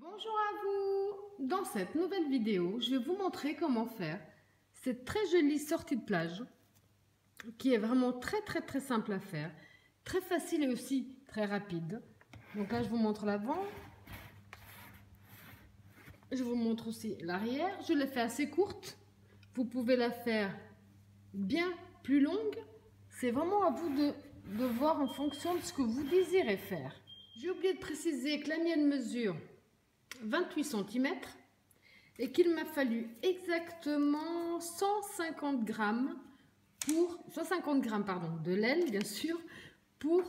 Bonjour à vous! Dans cette nouvelle vidéo, je vais vous montrer comment faire cette très jolie sortie de plage qui est vraiment très simple à faire, très facile et aussi très rapide. Donc là, je vous montre l'avant, je vous montre aussi l'arrière. Je l'ai fait assez courte, vous pouvez la faire bien plus longue. C'est vraiment à vous de voir en fonction de ce que vous désirez faire. J'ai oublié de préciser que la mienne mesure 28 cm et qu'il m'a fallu exactement 150 grammes de laine, bien sûr, pour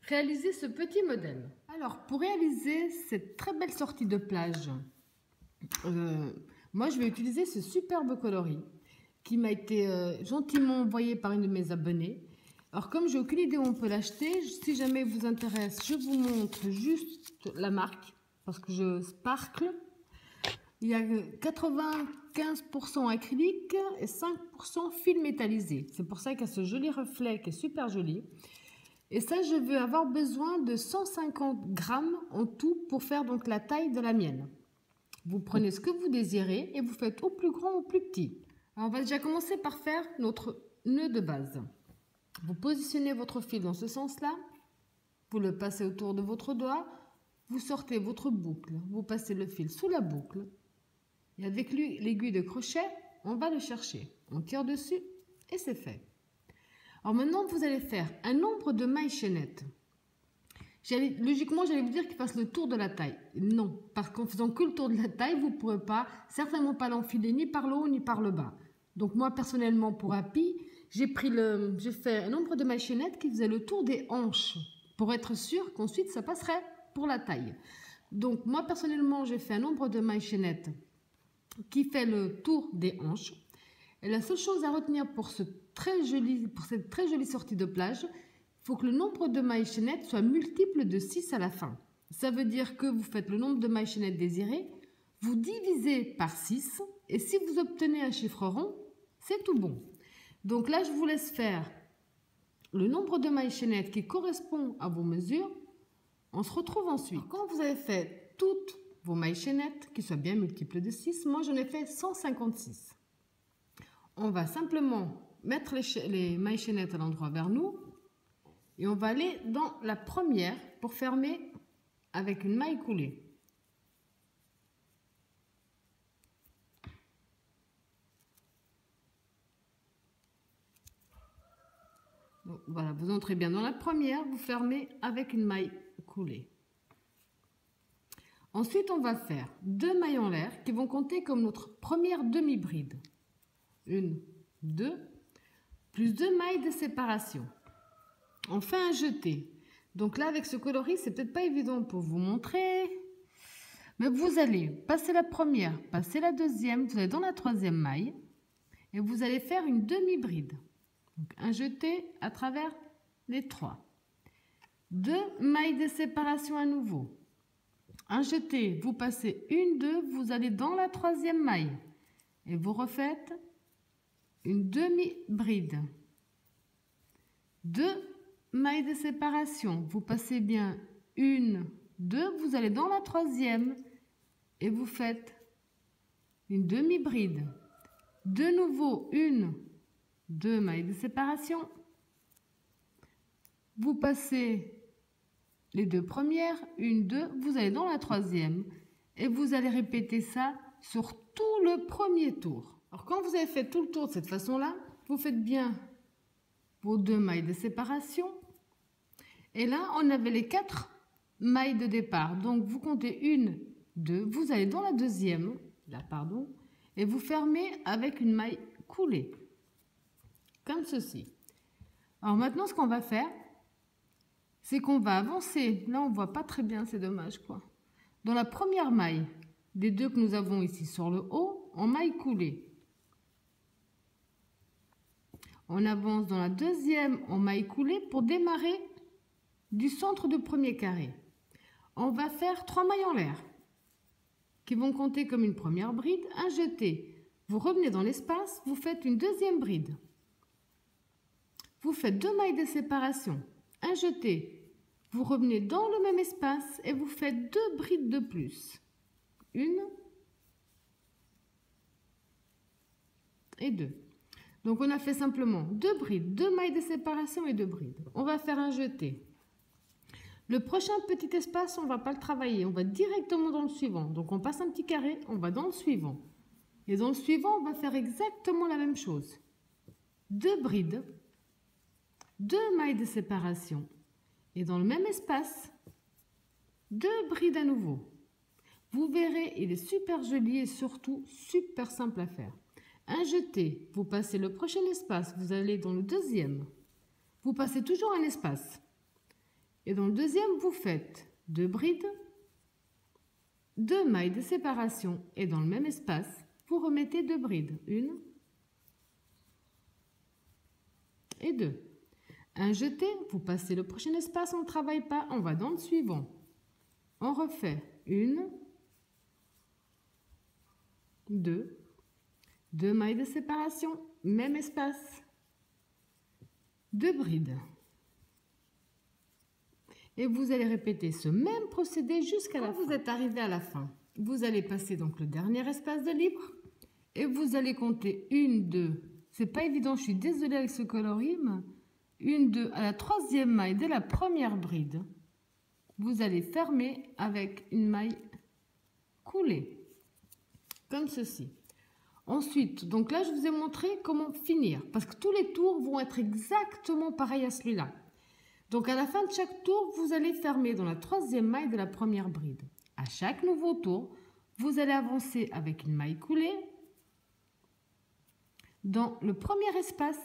réaliser ce petit modèle. Alors, pour réaliser cette très belle sortie de plage, moi je vais utiliser ce superbe coloris qui m'a été gentiment envoyé par une de mes abonnées. Alors, comme j'ai aucune idée où on peut l'acheter, si jamais il vous intéresse, je vous montre juste la marque, parce que je sparkle. Il y a 95% acrylique et 5% fil métallisé. C'est pour ça qu'il y a ce joli reflet qui est super joli. Et ça, je vais avoir besoin de 150 grammes en tout pour faire donc la taille de la mienne. Vous prenez ce que vous désirez et vous faites au plus grand ou au plus petit. Alors, on va déjà commencer par faire notre nœud de base. Vous positionnez votre fil dans ce sens-là. Vous le passez autour de votre doigt. Vous sortez votre boucle. Vous passez le fil sous la boucle. Et avec l'aiguille de crochet, on va le chercher. On tire dessus et c'est fait. Alors maintenant, vous allez faire un nombre de mailles chaînettes. Logiquement, j'allais vous dire qu'il fasse le tour de la taille. Non, parce qu'en faisant que le tour de la taille, vous ne pourrez certainement pas l'enfiler ni par le haut ni par le bas. Donc moi, personnellement, pour Happy, j'ai fait un nombre de mailles chaînettes qui faisait le tour des hanches pour être sûr qu'ensuite, ça passerait pour la taille. Donc moi, personnellement, j'ai fait un nombre de mailles chaînettes qui fait le tour des hanches. Et la seule chose à retenir pour cette très jolie sortie de plage, il faut que le nombre de mailles chaînettes soit multiple de 6 à la fin. Ça veut dire que vous faites le nombre de mailles chaînettes désiré, vous divisez par 6 et si vous obtenez un chiffre rond, c'est tout bon. Donc là, je vous laisse faire le nombre de mailles chaînettes qui correspond à vos mesures. On se retrouve ensuite. Quand vous avez fait toutes vos mailles chaînettes, qui soient bien multiples de 6, moi j'en ai fait 156. On va simplement mettre les mailles chaînettes à l'endroit vers nous et on va aller dans la première pour fermer avec une maille coulée. Donc, voilà, vous entrez bien dans la première, vous fermez avec une maille coulée. Ensuite, on va faire 2 mailles en l'air qui vont compter comme notre première demi-bride. 1, 2, plus 2 mailles de séparation. On fait un jeté. Donc là, avec ce coloris, c'est peut-être pas évident pour vous montrer. Mais vous allez passer la première, passer la deuxième, vous allez dans la troisième maille et vous allez faire une demi-bride. Donc un jeté à travers les 3. 2 mailles de séparation à nouveau. Un jeté, vous passez une, 2, vous allez dans la troisième maille et vous refaites une demi-bride. 2 mailles de séparation, vous passez bien une, 2, vous allez dans la troisième et vous faites une demi-bride. De nouveau, 1, 2 mailles de séparation. Vous passez les 2 premières, 1, 2, vous allez dans la troisième et vous allez répéter ça sur tout le premier tour. Alors quand vous avez fait tout le tour de cette façon-là, vous faites bien vos 2 mailles de séparation. Et là, on avait les 4 mailles de départ. Donc vous comptez 1, 2, vous allez dans la deuxième, et vous fermez avec une maille coulée. Comme ceci. Alors maintenant, ce qu'on va faire, c'est qu'on va avancer. Là, on ne voit pas très bien, c'est dommage, quoi. Dans la première maille des 2 que nous avons ici sur le haut, en maille coulée. On avance dans la deuxième en maille coulée pour démarrer du centre du premier carré. On va faire 3 mailles en l'air qui vont compter comme une première bride, un jeté. Vous revenez dans l'espace, vous faites une deuxième bride. Vous faites 2 mailles de séparation, un jeté. Vous revenez dans le même espace et vous faites 2 brides de plus. 1 et 2. Donc on a fait simplement 2 brides, 2 mailles de séparation et 2 brides. On va faire un jeté. Le prochain petit espace, on ne va pas le travailler, on va directement dans le suivant. Donc on passe un petit carré, on va dans le suivant. Et dans le suivant, on va faire exactement la même chose. 2 brides, 2 mailles de séparation. Et dans le même espace, 2 brides à nouveau. Vous verrez, il est super joli et surtout super simple à faire. Un jeté, vous passez le prochain espace, vous allez dans le deuxième. Vous passez toujours un espace. Et dans le deuxième, vous faites 2 brides, 2 mailles de séparation. Et dans le même espace, vous remettez 2 brides. 1 et 2. Un jeté, vous passez le prochain espace, on ne travaille pas, on va dans le suivant. On refait 1, 2, 2 mailles de séparation, même espace, 2 brides. Et vous allez répéter ce même procédé jusqu'à la fin. Vous êtes arrivé à la fin. Vous allez passer donc le dernier espace de libre et vous allez compter 1, 2. C'est pas évident, je suis désolée avec ce coloris. 1, 2, à la troisième maille de la première bride, vous allez fermer avec une maille coulée, comme ceci. Ensuite, donc là, je vous ai montré comment finir, parce que tous les tours vont être exactement pareils à celui-là. Donc à la fin de chaque tour, vous allez fermer dans la troisième maille de la première bride. À chaque nouveau tour, vous allez avancer avec une maille coulée dans le premier espace,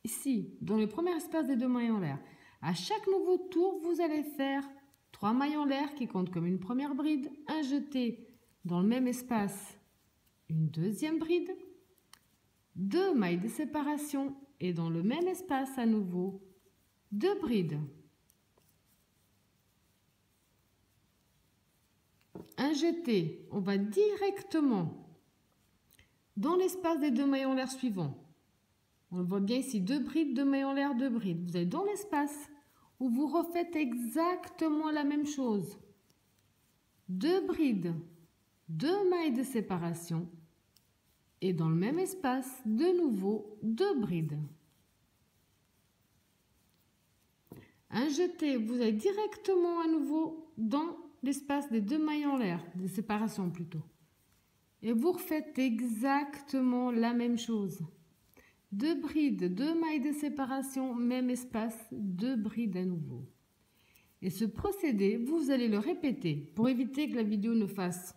ici, dans le premier espace des 2 mailles en l'air. À chaque nouveau tour, vous allez faire 3 mailles en l'air qui comptent comme une première bride, un jeté dans le même espace, une deuxième bride, 2 mailles de séparation et dans le même espace à nouveau 2 brides. Un jeté, on va directement dans l'espace des 2 mailles en l'air suivants. On le voit bien ici, 2 brides, 2 mailles en l'air, 2 brides. Vous allez dans l'espace où vous refaites exactement la même chose. 2 brides, 2 mailles de séparation et dans le même espace, de nouveau, 2 brides. Un jeté, vous allez directement à nouveau dans l'espace des 2 mailles en l'air, de séparation plutôt. Et vous refaites exactement la même chose. 2 brides, 2 mailles de séparation, même espace, 2 brides à nouveau. Et ce procédé, vous allez le répéter pour éviter que la vidéo ne fasse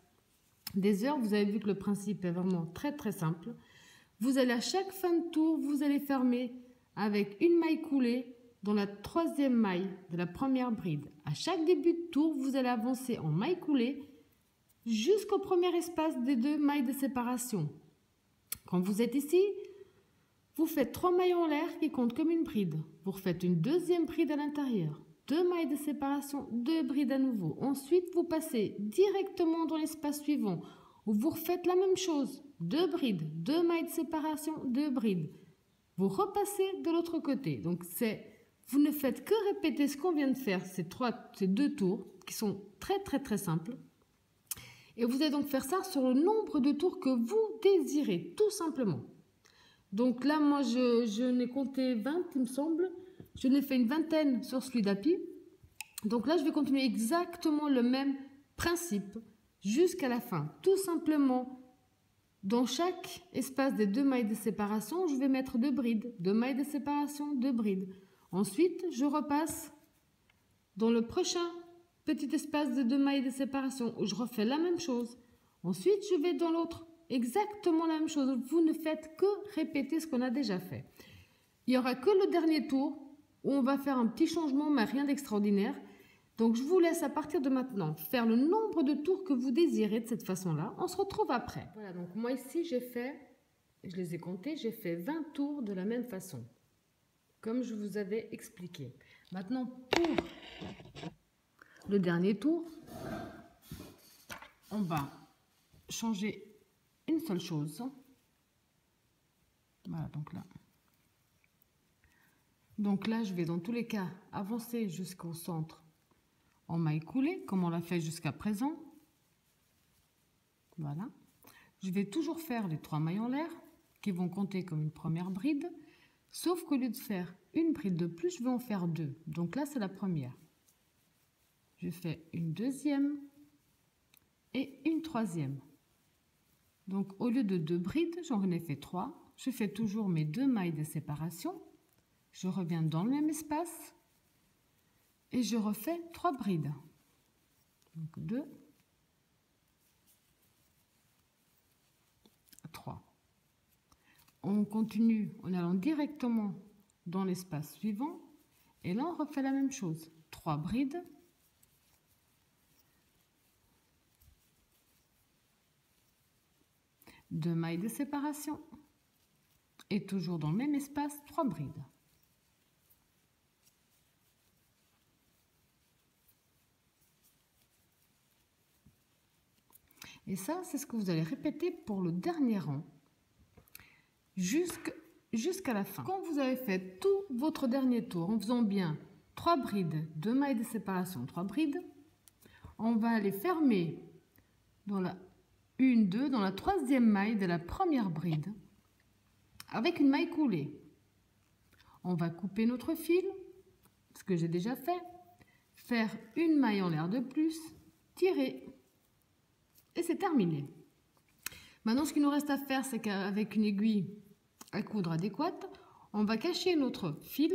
des heures. Vous avez vu que le principe est vraiment très simple. Vous allez à chaque fin de tour, vous allez fermer avec une maille coulée dans la troisième maille de la première bride. À chaque début de tour, vous allez avancer en maille coulée jusqu'au premier espace des 2 mailles de séparation. Quand vous êtes ici, vous faites 3 mailles en l'air qui comptent comme une bride. Vous refaites une deuxième bride à l'intérieur. 2 mailles de séparation, 2 brides à nouveau. Ensuite, vous passez directement dans l'espace suivant où vous refaites la même chose. 2 brides, 2 mailles de séparation, 2 brides. Vous repassez de l'autre côté. Donc, vous ne faites que répéter ce qu'on vient de faire, ces 2 tours qui sont très simples. Et vous allez donc faire ça sur le nombre de tours que vous désirez, tout simplement. Donc là, moi, je n'ai compté 20, il me semble. Je n'ai fait une vingtaine sur celui d'Happy. Donc là, je vais continuer exactement le même principe jusqu'à la fin. Tout simplement, dans chaque espace des 2 mailles de séparation, je vais mettre 2 brides. 2 mailles de séparation, 2 brides. Ensuite, je repasse dans le prochain petit espace de 2 mailles de séparation où je refais la même chose. Ensuite, je vais dans l'autre. Exactement la même chose. Vous ne faites que répéter ce qu'on a déjà fait. Il n'y aura que le dernier tour où on va faire un petit changement, mais rien d'extraordinaire. Donc, je vous laisse à partir de maintenant faire le nombre de tours que vous désirez de cette façon-là. On se retrouve après. Voilà, donc moi ici, je les ai comptés, j'ai fait 20 tours de la même façon, comme je vous avais expliqué. Maintenant, pour le dernier tour, on va changer une seule chose. Voilà, donc là, je vais dans tous les cas avancer jusqu'au centre en maille coulée, comme on l'a fait jusqu'à présent. Voilà. Je vais toujours faire les 3 mailles en l'air qui vont compter comme une première bride, sauf qu'au lieu de faire une bride de plus, je vais en faire 2. Donc là, c'est la première. Je fais une deuxième et une troisième. Donc au lieu de 2 brides, j'en ai fait 3. Je fais toujours mes 2 mailles de séparation. Je reviens dans le même espace et je refais 3 brides. Donc 2, 3. On continue en allant directement dans l'espace suivant et là on refait la même chose. 3 brides. Deux mailles de séparation et toujours dans le même espace 3 brides. Et ça, c'est ce que vous allez répéter pour le dernier rang jusqu'à la fin. Quand vous avez fait tout votre dernier tour en faisant bien 3 brides, 2 mailles de séparation, 3 brides, on va aller fermer dans la 1, 2, dans la 3e maille de la première bride avec une maille coulée. On va couper notre fil, ce que j'ai déjà fait, faire une maille en l'air de plus, tirer et c'est terminé. Maintenant, ce qu'il nous reste à faire, c'est qu'avec une aiguille à coudre adéquate, on va cacher notre fil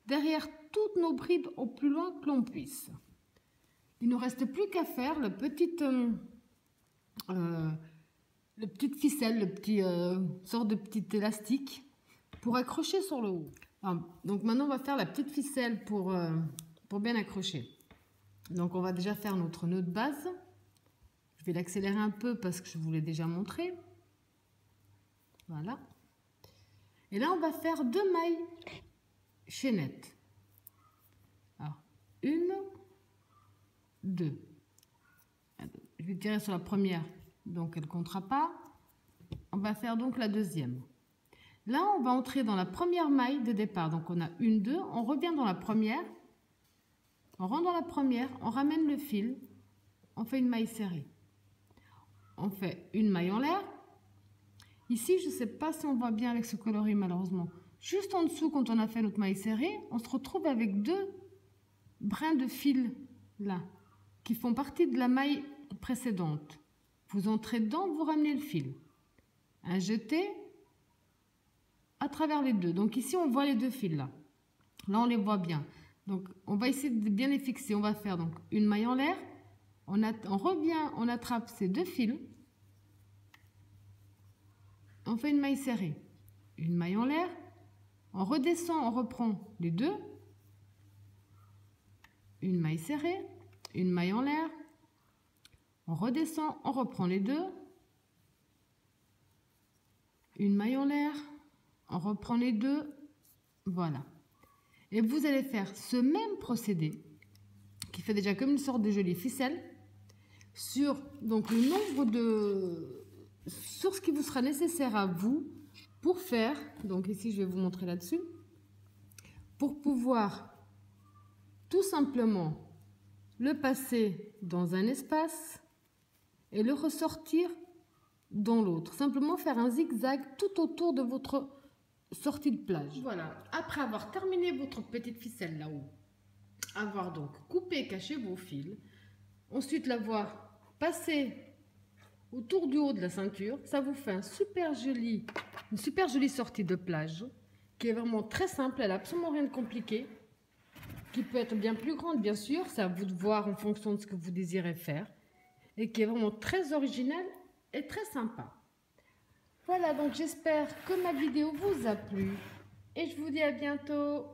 derrière toutes nos brides au plus loin que l'on puisse. Il ne nous reste plus qu'à faire la petite ficelle, le petit sorte de petit élastique pour accrocher sur le haut. Donc maintenant, on va faire la petite ficelle pour bien accrocher. Donc on va déjà faire notre nœud de base. Je vais l'accélérer un peu parce que je vous l'ai déjà montré. Voilà. Et là, on va faire 2 mailles chaînettes. Alors, 1, 2. Je vais tirer sur la première, donc elle ne comptera pas. On va faire donc la deuxième. Là, on va entrer dans la première maille de départ. Donc, on a 1, 2. On revient dans la première. On rentre dans la première. On ramène le fil. On fait une maille serrée. On fait une maille en l'air. Ici, je ne sais pas si on voit bien avec ce coloris malheureusement. Juste en dessous, quand on a fait notre maille serrée, on se retrouve avec 2 brins de fil là, qui font partie de la maille précédente. Vous entrez dedans, vous ramenez le fil. Un jeté à travers les 2. Donc ici, on voit les 2 fils là. Là, on les voit bien. Donc, on va essayer de bien les fixer. On va faire donc une maille en l'air. On revient, on attrape ces 2 fils. On fait une maille serrée. Une maille en l'air. On redescend, on reprend les 2. Une maille serrée. Une maille en l'air. On redescend, on reprend les 2. Une maille en l'air. On reprend les 2. Voilà. Et vous allez faire ce même procédé qui fait déjà comme une sorte de jolie ficelle sur donc le nombre sur ce qui vous sera nécessaire à vous pour faire, donc ici je vais vous montrer là-dessus, pour pouvoir tout simplement le passer dans un espace et le ressortir dans l'autre. Simplement faire un zigzag tout autour de votre sortie de plage. Voilà, après avoir terminé votre petite ficelle là-haut, avoir donc coupé, caché vos fils, ensuite l'avoir passé autour du haut de la ceinture, ça vous fait une super jolie sortie de plage qui est vraiment très simple, elle n'a absolument rien de compliqué, qui peut être bien plus grande bien sûr, c'est à vous de voir en fonction de ce que vous désirez faire, et qui est vraiment très originale et très sympa. Voilà, donc j'espère que ma vidéo vous a plu et je vous dis à bientôt.